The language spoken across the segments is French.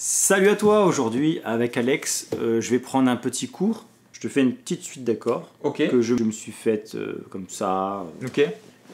Salut à toi, aujourd'hui avec Alex, je vais prendre un petit cours. Je te fais une petite suite d'accords que je me suis faite comme ça. Ok.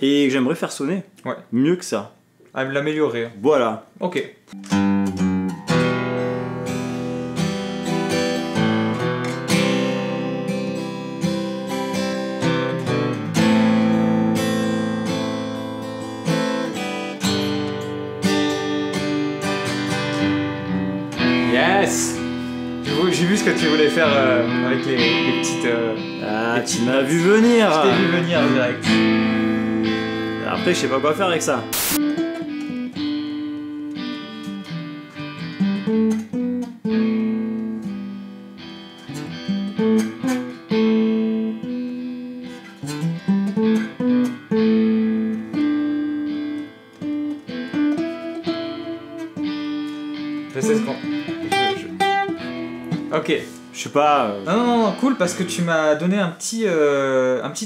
Et que j'aimerais faire sonner. Ouais. Mieux que ça. À l'améliorer. Voilà. Ok. Yes. J'ai vu ce que tu voulais faire avec les petites... Tu m'as vu venir. Je t'ai vu venir direct. Après, je sais pas quoi faire avec ça. Je sais ce qu'on... Ok. Je sais pas. Non, cool, parce que tu m'as donné un petit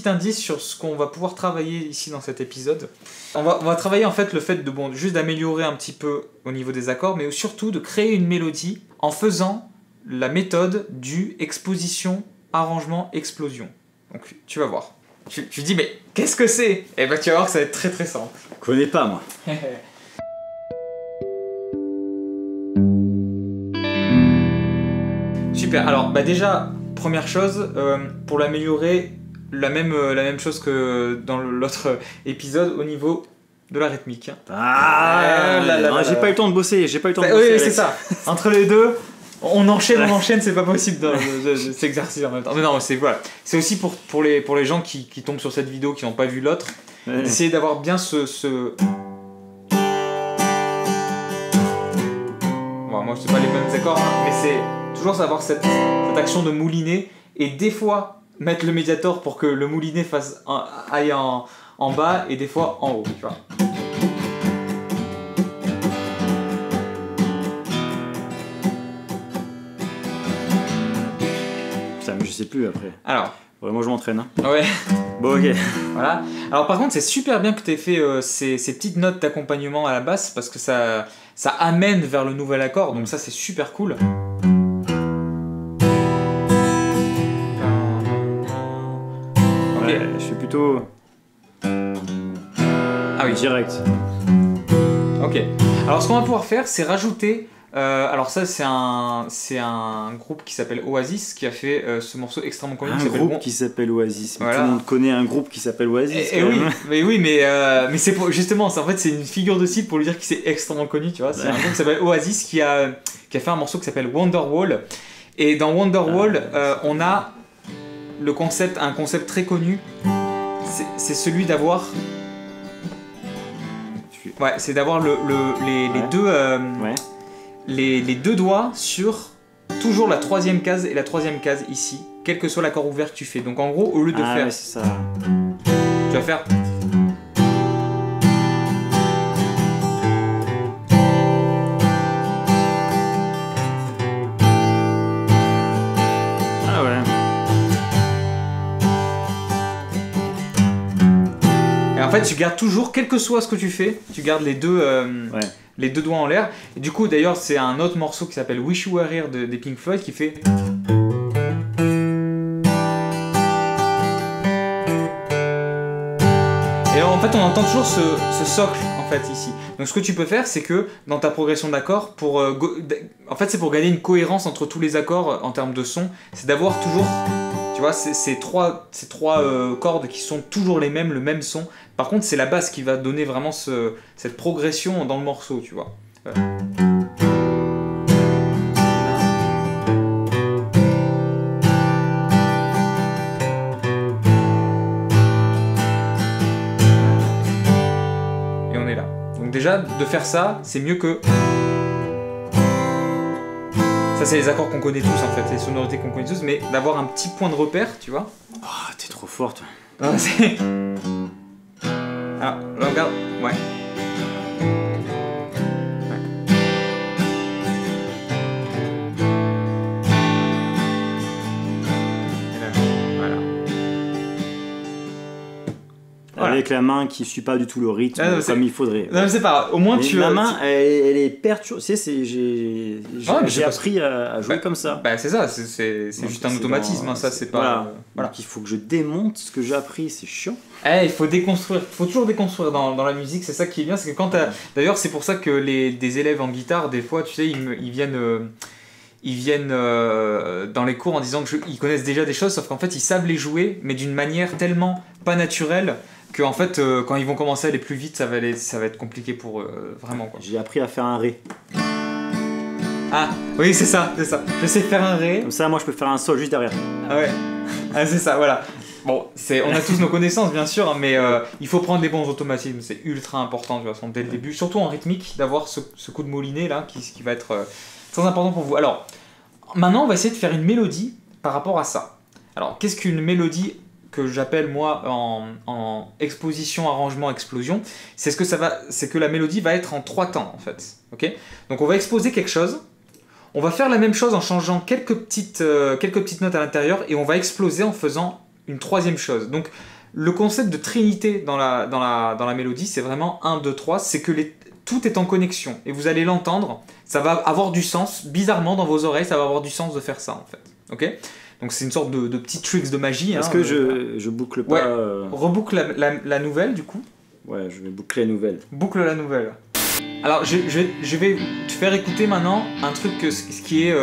indice sur ce qu'on va pouvoir travailler ici dans cet épisode. On va travailler en fait le fait de juste d'améliorer un petit peu au niveau des accords, mais surtout de créer une mélodie en faisant la méthode du exposition, arrangement, explosion. Donc tu vas voir. Tu dis mais qu'est-ce que c'est? Eh ben tu vas voir que ça va être très très simple. Je connais pas moi. Super, alors déjà, première chose, pour l'améliorer, la même chose que dans l'autre épisode au niveau de la rythmique. J'ai pas eu le temps de bosser, j'ai pas eu le temps de bosser. Oui, c'est ça. Entre les deux, on enchaîne, c'est pas possible de s'exercer en même temps. Mais non, c'est voilà. C'est aussi pour les gens qui tombent sur cette vidéo, qui n'ont pas vu l'autre, d'essayer d'avoir bien ce... Bon, moi, c'est pas les mêmes accords, mais c'est toujours avoir cette action de mouliner, et des fois mettre le médiator pour que le moulinet aille en bas, et des fois en haut, tu vois. Putain, mais je sais plus après. Alors. Vraiment, je m'entraîne. Hein. Ouais. Bon, ok. Voilà. Alors par contre, c'est super bien que tu aies fait ces petites notes d'accompagnement à la basse, parce que ça amène vers le nouvel accord, donc ça c'est super cool. Ouais, je suis plutôt... Ah oui. Direct. Ok. Alors ce qu'on va pouvoir faire, c'est rajouter... alors ça, c'est un groupe qui s'appelle Oasis qui a fait ce morceau extrêmement connu. Un groupe qui s'appelle Oasis. Voilà. Tout le monde connaît un groupe qui s'appelle Oasis. Oui, mais c'est justement, en fait, c'est une figure de style pour lui dire qu'il est extrêmement connu, tu vois. C'est un groupe qui s'appelle Oasis qui a fait un morceau qui s'appelle Wonderwall. Et dans Wonderwall, on a un concept très connu. C'est celui d'avoir... Ouais, c'est d'avoir les deux... Les deux doigts sur toujours la troisième case et la troisième case ici, quel que soit l'accord ouvert que tu fais. Donc en gros, au lieu de faire... Ouais, c'est ça. Tu vas faire... Ah ouais. Et en fait, tu gardes toujours, quel que soit ce que tu fais, tu gardes les deux... Les deux doigts en l'air. Et du coup, d'ailleurs, c'est un autre morceau qui s'appelle Wish You Were Here des Pink Floyd qui fait... Et alors, en fait, on entend toujours ce socle, en fait, ici. Donc, ce que tu peux faire, c'est que, dans ta progression d'accords, en fait, c'est pour gagner une cohérence entre tous les accords en termes de son, c'est d'avoir toujours... Tu vois, ces trois cordes qui sont toujours les mêmes, le même son. Par contre, c'est la basse qui va donner vraiment cette progression dans le morceau, tu vois. Et on est là. Donc déjà, de faire ça, c'est mieux que... Ça, c'est les accords qu'on connaît tous, en fait, les sonorités qu'on connaît tous, mais d'avoir un petit point de repère, tu vois. Oh, t'es trop forte. Alors, là, regarde, ouais. Voilà. Avec la main qui suit pas du tout le rythme comme il faudrait. Non, c'est pas. Au moins, ma main, elle est perturbée. Tu sais, j'ai appris à jouer comme ça. Bah, c'est ça, c'est juste un automatisme. Ça, c'est pas. Voilà. Donc, il faut que je démonte ce que j'ai appris, c'est chiant. Il faut déconstruire. Il faut toujours déconstruire dans la musique. C'est ça qui est bien. C'est que quand d'ailleurs, c'est pour ça que des élèves en guitare, des fois, tu sais, ils viennent dans les cours en disant qu'ils connaissent déjà des choses, sauf qu'en fait ils savent les jouer, mais d'une manière tellement pas naturelle que en fait quand ils vont commencer à aller plus vite, ça va être compliqué pour eux, vraiment quoi. J'ai appris à faire un ré. Ah oui, c'est ça. Je sais faire un ré. Comme ça, moi je peux faire un sol juste derrière. Ah ouais. Ah c'est ça, voilà. Bon, on a tous nos connaissances bien sûr, hein, mais il faut prendre les bons automatismes, c'est ultra important de toute façon dès le début, surtout en rythmique, d'avoir ce coup de moulinet là qui va être très important pour vous. Alors, maintenant on va essayer de faire une mélodie par rapport à ça. Alors, qu'est-ce qu'une mélodie que j'appelle moi en exposition, arrangement, explosion? C'est que la mélodie va être en 3 temps en fait. Ok? Donc on va exposer quelque chose, on va faire la même chose en changeant quelques petites notes à l'intérieur et on va exploser en faisant une 3e chose. Donc le concept de trinité dans la mélodie, c'est vraiment 1, 2, 3, c'est que tout est en connexion et vous allez l'entendre, ça va avoir du sens, bizarrement dans vos oreilles, ça va avoir du sens de faire ça en fait. Ok? Donc c'est une sorte de petit tricks de magie. Est-ce que je boucle pas Reboucle la nouvelle du coup. Ouais, je vais boucler la nouvelle. Boucle la nouvelle. Alors je vais te faire écouter maintenant un truc ce qui est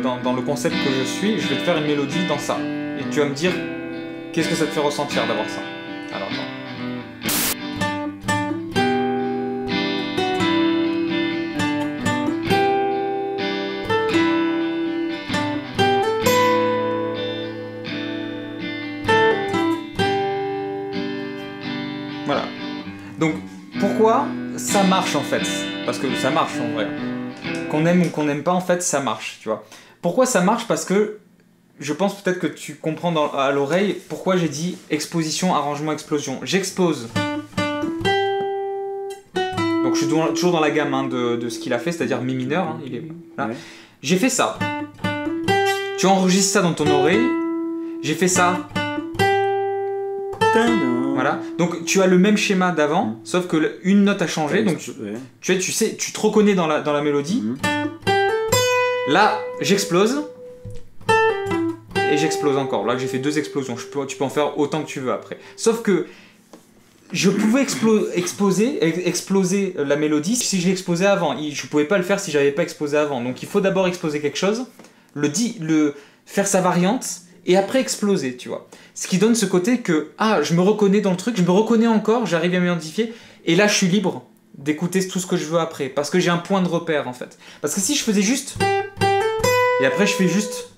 dans le concept que je suis. Je vais te faire une mélodie dans ça. Et tu vas me dire qu'est-ce que ça te fait ressentir d'avoir ça. Alors attends. Voilà. Donc, pourquoi ça marche en fait? Parce que ça marche en vrai. Qu'on aime ou qu'on n'aime pas, en fait, ça marche, tu vois. Pourquoi ça marche? Parce que je pense peut-être que tu comprends à l'oreille pourquoi j'ai dit exposition, arrangement, explosion. J'expose. Donc, je suis toujours dans la gamme de ce qu'il a fait, c'est-à-dire mi mineur. Hein, là. Ouais. J'ai fait ça. Tu enregistres ça dans ton oreille. J'ai fait ça. Voilà. Donc tu as le même schéma d'avant, sauf que une note a changé. Donc tu sais, tu te reconnais dans la mélodie. Là, j'explose. Et j'explose encore. Là, j'ai fait 2 explosions. Tu peux en faire autant que tu veux après. Sauf que je pouvais exploser la mélodie si je l'exposais avant. Je pouvais pas le faire si j'avais pas explosé avant. Donc il faut d'abord exposer quelque chose, faire sa variante, et après exploser, tu vois. Ce qui donne ce côté que, je me reconnais dans le truc, je me reconnais encore, j'arrive à m'identifier, et là je suis libre d'écouter tout ce que je veux après, parce que j'ai un point de repère en fait. Parce que si je faisais juste, et après je fais juste...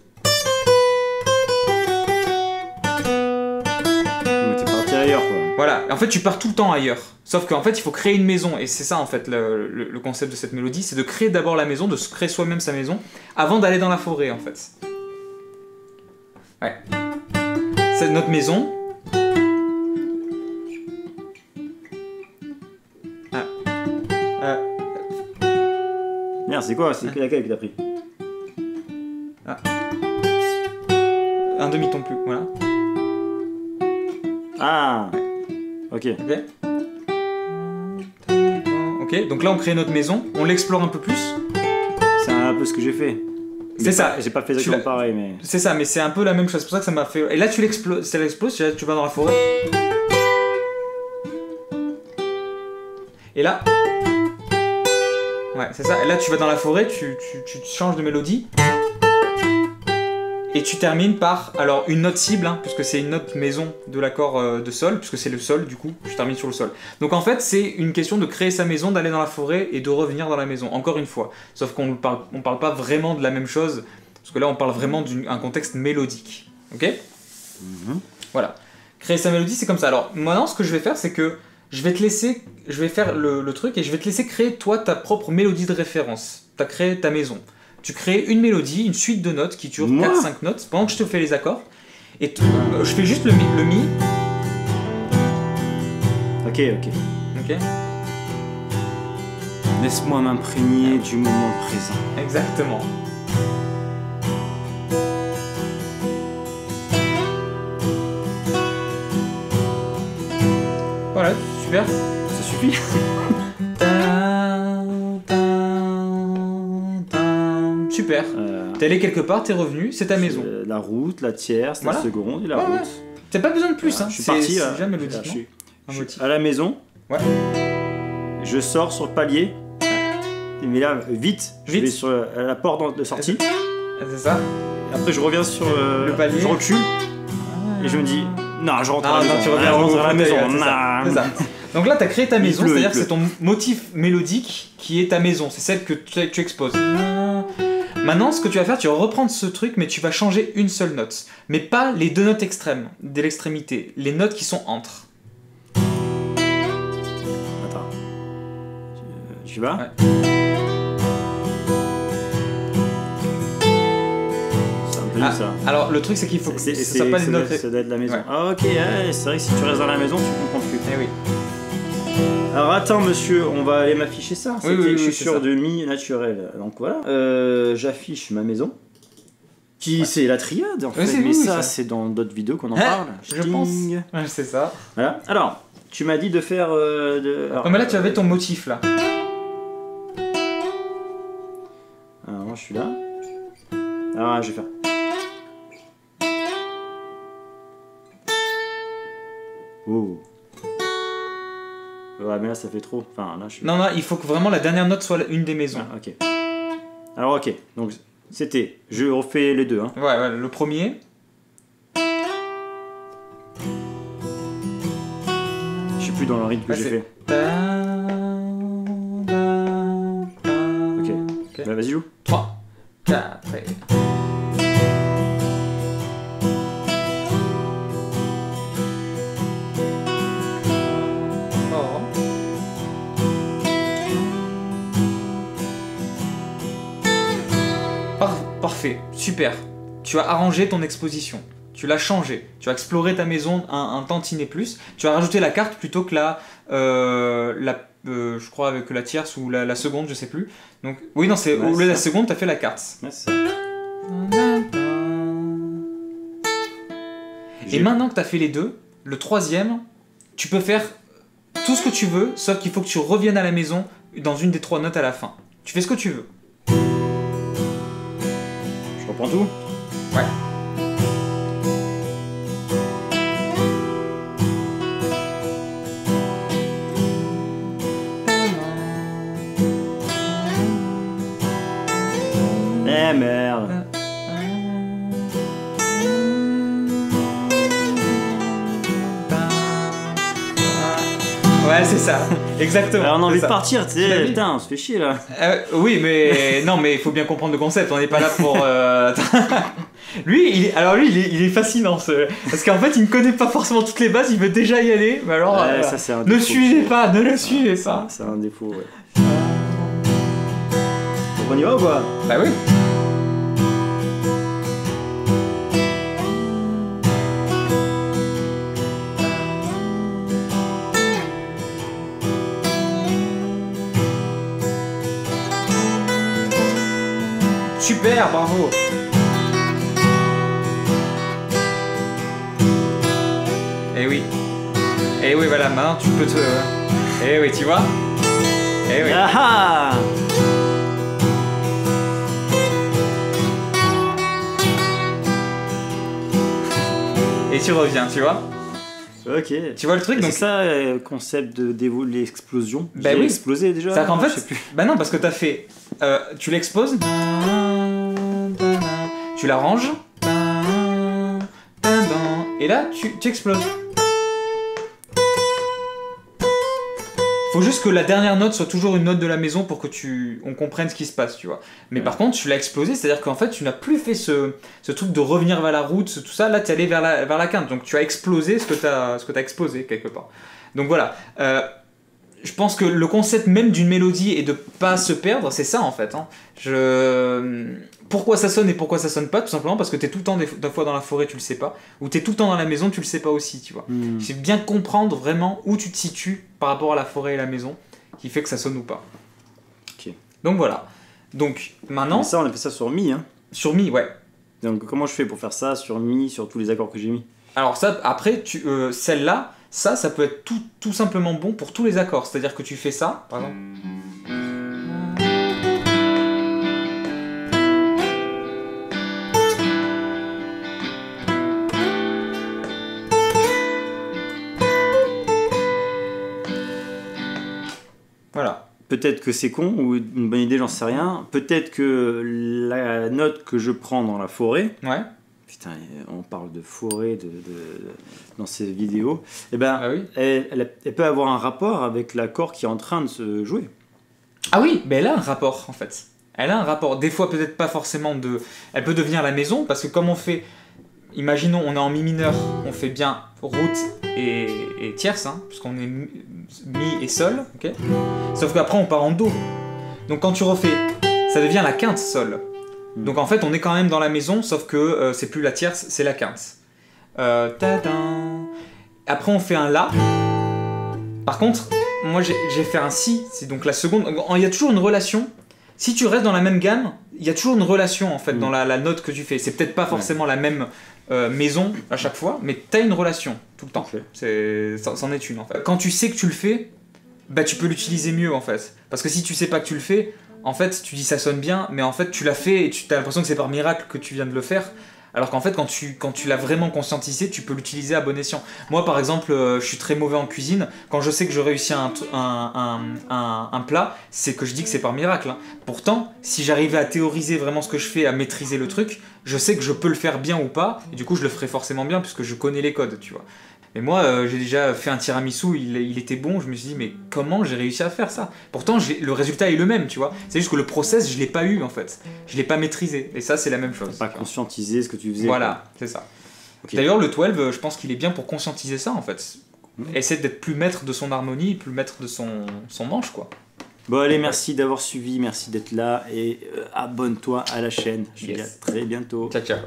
Mais t'es parti ailleurs quoi. Voilà, en fait tu pars tout le temps ailleurs. Sauf qu'en fait il faut créer une maison, et c'est ça en fait le concept de cette mélodie, c'est de créer d'abord la maison, de se créer soi-même sa maison, avant d'aller dans la forêt en fait. Ouais. C'est notre maison. Merde, c'est quoi? C'est laquelle que t'as pris? Un demi-ton plus, voilà. Ah ouais. Ok, donc là on crée notre maison, on l'explore un peu plus. C'est un peu ce que j'ai fait. C'est ça. J'ai pas fait exactement pareil, mais... C'est ça, mais c'est un peu la même chose. C'est pour ça que ça m'a fait... Et là, tu l'exploses, tu vas dans la forêt. Et là... Ouais, c'est ça. Et là, tu vas dans la forêt, tu changes de mélodie. Et tu termines par, alors, une note cible, hein, puisque c'est une note maison de l'accord de sol, puisque c'est le sol, du coup, je termine sur le sol. Donc en fait, c'est une question de créer sa maison, d'aller dans la forêt et de revenir dans la maison, encore une fois. Sauf qu'on parle pas vraiment de la même chose, parce que là, on parle vraiment d'un contexte mélodique. Ok? Voilà. Créer sa mélodie, c'est comme ça. Alors, maintenant, ce que je vais faire, c'est que je vais faire le truc et je vais te laisser créer, toi, ta propre mélodie de référence. Tu as créé ta maison. Tu crées une mélodie, une suite de notes qui dure 4-5 notes pendant que je te fais les accords. Et je fais juste le mi. Ok. Laisse-moi m'imprégner du moment présent. Exactement. Voilà, Super. Ça suffit. Super. T'es allé quelque part, t'es revenu, c'est ta maison. La route, la tierce, la seconde et la route. Ouais. T'as pas besoin de plus, hein. Je suis parti. C'est jamais mélodiquement. Je suis à la maison. Ouais. Je sors sur le palier. Mais là, vite. Je vais sur la porte de sortie. C'est ça. Après, je reviens sur le palier. Je recule. Et je me dis, non, je rentre à la maison. Tu reviens à la maison. C'est ça. Donc là, tu as créé ta maison, c'est-à-dire que c'est ton motif mélodique qui est ta maison. C'est celle que tu exposes. Maintenant, ce que tu vas faire, tu vas reprendre ce truc, mais tu vas changer une seule note. Mais pas les deux notes extrêmes, de l'extrémité. Les notes qui sont entre. Attends. Tu vas ? Ouais. Ça. Alors le truc c'est qu'il faut que ça soit pas des notes. Ça doit être la maison. Ouais. Ah ok, c'est vrai que si tu restes dans la maison, tu comprends plus. Eh oui. Alors attends monsieur, on va aller m'afficher ça. Oui, je suis sur de mi naturel. Donc voilà. J'affiche ma maison. C'est la triade en fait. Mais ça c'est dans d'autres vidéos qu'on en parle. Je pense. Ouais, c'est ça. Voilà. Alors, tu m'as dit de faire... Alors, mais là tu avais ton motif là. Alors moi je suis là. Alors je vais faire... Oh. Ouais mais là ça fait trop. Enfin là je suis... Non, il faut que vraiment la dernière note soit une des maisons. Ah, ok. Alors ok, donc c'était... Je refais les deux. Hein. Ouais, le premier. Je suis plus dans le rythme que j'ai fait. Ok. Bah vas-y joue. 3, 4 et... Parfait, super. Tu as arrangé ton exposition. Tu l'as changé. Tu as exploré ta maison un tantinet plus. Tu as rajouté la carte plutôt que je crois avec la tierce ou la seconde, je sais plus. Donc oui, non, c'est au lieu de la seconde, tu as fait la carte. Ouais, c'est ça. Et maintenant que tu as fait les deux, le troisième, tu peux faire tout ce que tu veux, sauf qu'il faut que tu reviennes à la maison dans une des trois notes à la fin. Tu fais ce que tu veux. Je reprends tout ? Ouais. Eh merde. Ouais, c'est ça, exactement. Alors on a envie de partir, tu sais, putain, on se fait chier là. Oui, mais non, mais il faut bien comprendre le concept, on n'est pas là pour... Lui, il est fascinant, parce qu'en fait, il ne connaît pas forcément toutes les bases, il veut déjà y aller, mais alors, ça, c'est un ne le suivez pas, ne le suivez pas. C'est un défaut, ouais. Donc on y va ou quoi ? Bah oui. Super, bravo. Et oui, voilà, maintenant tu peux te... Eh oui, tu vois. Eh oui. Ah. Et tu reviens, tu vois. Ok. Tu vois le truc, donc... C'est ça le concept de l'explosion. Bah oui. Explosé déjà. C'est qu'en fait, bah non, parce que t'as fait... tu l'exposes. Tu l'arranges. Et là, tu exploses. Faut juste que la dernière note soit toujours une note de la maison pour que on comprenne ce qui se passe, tu vois. Mais par contre, tu l'as explosé, c'est-à-dire qu'en fait, tu n'as plus fait ce truc de revenir vers la route, tout ça. Là, tu es allé vers la quinte. Donc, tu as explosé ce que tu as exposé quelque part. Donc voilà. Je pense que le concept même d'une mélodie et de pas se perdre, c'est ça en fait. Hein. Pourquoi ça sonne et pourquoi ça sonne pas, tout simplement parce que t'es tout le temps des fois dans la forêt, tu le sais pas, ou t'es tout le temps dans la maison, tu le sais pas aussi, tu vois. C'est bien comprendre vraiment où tu te situes par rapport à la forêt et la maison, qui fait que ça sonne ou pas. Ok. Donc voilà. Donc maintenant. Mais ça, on a fait ça sur Mi, hein. Sur Mi, ouais. Donc comment je fais pour faire ça sur Mi, sur tous les accords que j'ai mis ? Alors ça, après, celle-là, Ça peut être tout simplement bon pour tous les accords. C'est-à-dire que tu fais ça, par exemple. Voilà. Peut-être que c'est con ou une bonne idée, j'en sais rien. Peut-être que la note que je prends dans la forêt, ouais. Putain, on parle de forêt dans ces vidéos, eh ben, ah oui. elle peut avoir un rapport avec l'accord qui est en train de se jouer. Ah oui, mais elle a un rapport en fait. Elle a un rapport. Des fois, peut-être pas forcément de. Elle peut devenir la maison parce que comme on fait. Imaginons, on est en mi mineur, on fait bien route et tierce, hein, puisqu'on est mi et sol, ok. Sauf qu'après on part en do. Donc quand tu refais, ça devient la quinte sol. Donc en fait on est quand même dans la maison, sauf que c'est plus la tierce, c'est la quinte. Après on fait un la. Par contre, moi j'ai fait un si, c'est donc la seconde. Il y a toujours une relation. Si tu restes dans la même gamme, il y a toujours une relation en fait dans la note que tu fais. C'est peut-être pas forcément la même maison à chaque fois, mais t'as une relation tout le temps. C'en est une en fait. Quand tu sais que tu le fais, bah tu peux l'utiliser mieux en fait. Parce que si tu sais pas que tu le fais, en fait tu dis ça sonne bien, mais en fait tu l'as fait et tu as l'impression que c'est par miracle que tu viens de le faire. Alors qu'en fait, quand tu l'as vraiment conscientisé, tu peux l'utiliser à bon escient. Moi, par exemple, je suis très mauvais en cuisine. Quand je sais que je réussis un plat, c'est que je dis que c'est par miracle. Hein. Pourtant, si j'arrivais à théoriser vraiment ce que je fais, à maîtriser le truc, je sais que je peux le faire bien ou pas. Et du coup, je le ferai forcément bien puisque je connais les codes, tu vois. Et moi, j'ai déjà fait un tiramisu, il était bon, je me suis dit, mais comment j'ai réussi à faire ça? Pourtant, le résultat est le même, tu vois. C'est juste que le process, je l'ai pas eu, en fait. Je l'ai pas maîtrisé. Et ça, c'est la même chose. Pas conscientiser ce que tu faisais. Voilà, c'est ça. Okay. D'ailleurs, le 12, je pense qu'il est bien pour conscientiser ça, en fait. Essayer d'être plus maître de son harmonie, plus maître de son manche, quoi. Bon, allez, merci d'avoir suivi, merci d'être là, et abonne-toi à la chaîne. Je te dis à très bientôt. Ciao, ciao.